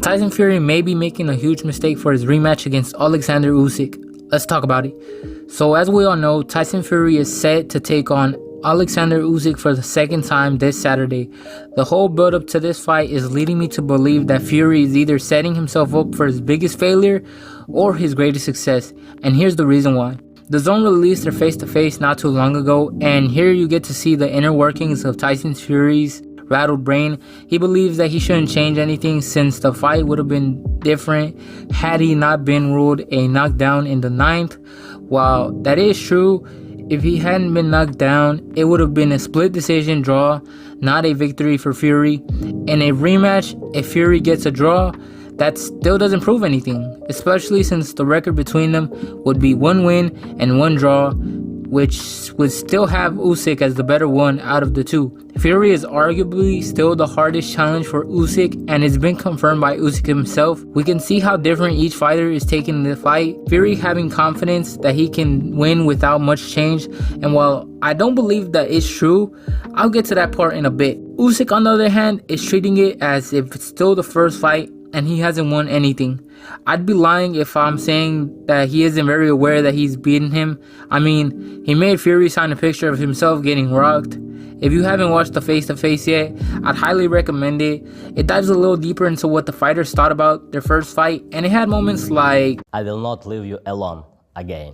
Tyson Fury may be making a huge mistake for his rematch against Oleksandyr Usyk. Let's talk about it. So as we all know, Tyson Fury is set to take on Oleksandyr Usyk for the second time this Saturday. The whole build up to this fight is leading me to believe that Fury is either setting himself up for his biggest failure or his greatest success. And here's the reason why. DAZN released their face-to-face not too long ago, and here you get to see the inner workings of Tyson Fury's rattled brain. He believes that he shouldn't change anything since the fight would have been different had he not been ruled a knockdown in the 9th. While that is true, if he hadn't been knocked down, it would have been a split decision draw, not a victory for Fury. In a rematch, if Fury gets a draw, that still doesn't prove anything, especially since the record between them would be 1 win and 1 draw, which would still have Usyk as the better one out of the two. Fury is arguably still the hardest challenge for Usyk, and it's been confirmed by Usyk himself. We can see how different each fighter is taking the fight. Fury having confidence that he can win without much change, and while I don't believe that it's true, I'll get to that part in a bit. Usyk, on the other hand, is treating it as if it's still the first fight and he hasn't won anything. I'd be lying if I'm saying that he isn't very aware that he's beaten him. I mean, he made Fury sign a picture of himself getting rocked. If you haven't watched the face-to-face yet, I'd highly recommend it. It dives a little deeper into what the fighters thought about their first fight, and it had moments like, "I will not leave you alone again."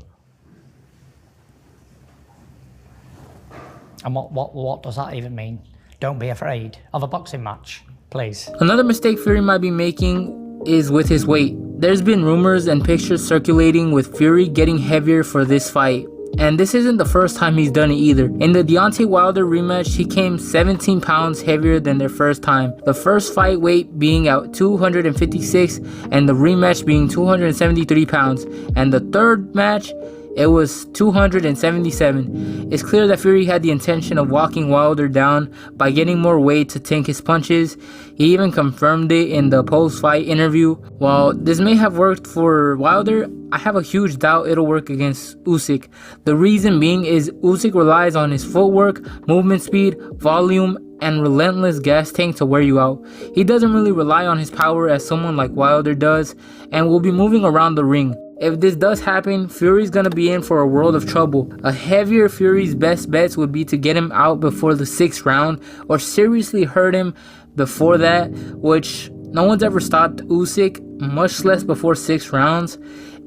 And what does that even mean? Don't be afraid of a boxing match, please. Another mistake Fury might be making is with his weight. There's been rumors and pictures circulating with Fury getting heavier for this fight, and this isn't the first time he's done it either. In the Deontay Wilder rematch, he came 17 pounds heavier than their first time. The first fight weight being at 256 and the rematch being 273 pounds, and the third match it was 277. It's clear that Fury had the intention of walking Wilder down by getting more weight to tank his punches. He even confirmed it in the post-fight interview. While this may have worked for Wilder, I have a huge doubt it'll work against Usyk. The reason being is Usyk relies on his footwork, movement speed, volume, and relentless gas tank to wear you out. He doesn't really rely on his power as someone like Wilder does, and will be moving around the ring. If this does happen, Fury's gonna be in for a world of trouble. A heavier Fury's best bets would be to get him out before the 6th round or seriously hurt him before that, which no one's ever stopped Usyk, much less before 6 rounds.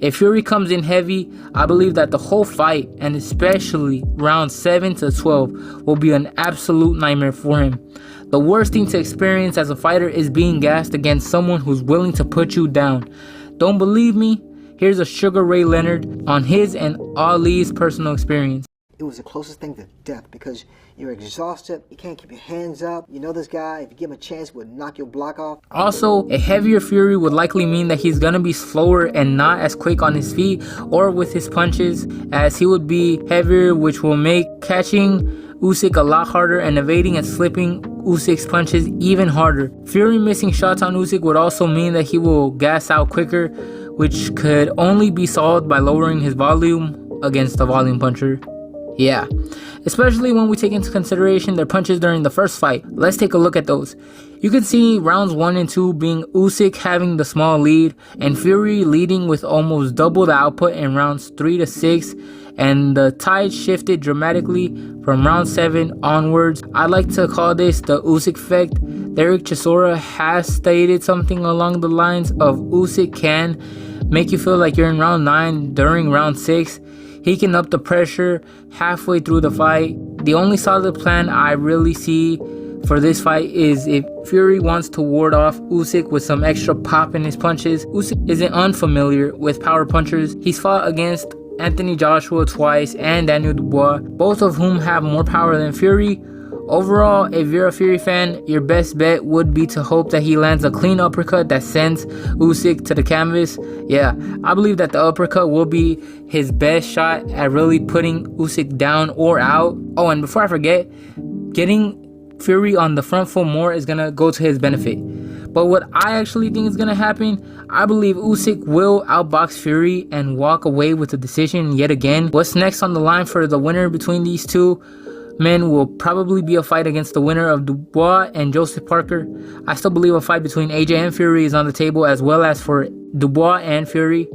If Fury comes in heavy, I believe that the whole fight, and especially rounds 7 to 12, will be an absolute nightmare for him. The worst thing to experience as a fighter is being gassed against someone who's willing to put you down. Don't believe me? Here's a Sugar Ray Leonard on his and Ali's personal experience. It was the closest thing to death because you're exhausted, you can't keep your hands up. You know this guy, if you give him a chance, would knock your block off. Also, a heavier Fury would likely mean that he's gonna be slower and not as quick on his feet or with his punches, as he would be heavier, which will make catching Usyk a lot harder and evading and slipping Usyk's punches even harder. Fury missing shots on Usyk would also mean that he will gas out quicker, which could only be solved by lowering his volume against a volume puncher. Yeah, especially when we take into consideration their punches during the first fight. Let's take a look at those. You can see rounds 1 and 2 being Usyk having the small lead and Fury leading with almost double the output in rounds 3 to 6, and the tide shifted dramatically from round 7 onwards. I like to call this the Usyk effect. Derek Chisora has stated something along the lines of Usyk can make you feel like you're in round 9 during round 6. He can up the pressure halfway through the fight. The only solid plan I really see for this fight is if Fury wants to ward off Usyk with some extra pop in his punches. Usyk isn't unfamiliar with power punchers. He's fought against Anthony Joshua twice and Daniel Dubois, both of whom have more power than Fury. Overall, if you're a Fury fan, your best bet would be to hope that he lands a clean uppercut that sends Usyk to the canvas. Yeah, I believe that the uppercut will be his best shot at really putting Usyk down or out. Oh, and before I forget, getting Fury on the front foot more is gonna go to his benefit. But what I actually think is gonna happen, I believe Usyk will outbox Fury and walk away with the decision yet again. What's next on the line for the winner between these two? men will probably be a fight against the winner of Dubois and Joseph Parker. I still believe a fight between AJ and Fury is on the table, as well as for Dubois and Fury,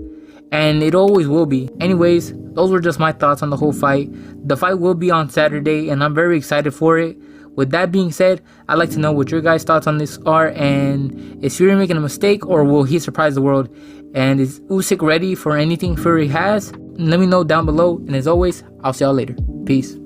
and it always will be. Anyways, those were just my thoughts on the whole fight. The fight will be on Saturday, and I'm very excited for it. With that being said, I'd like to know what your guys' thoughts on this are, and is Fury making a mistake, or will he surprise the world? And is Usyk ready for anything Fury has? Let me know down below, and as always, I'll see y'all later. Peace.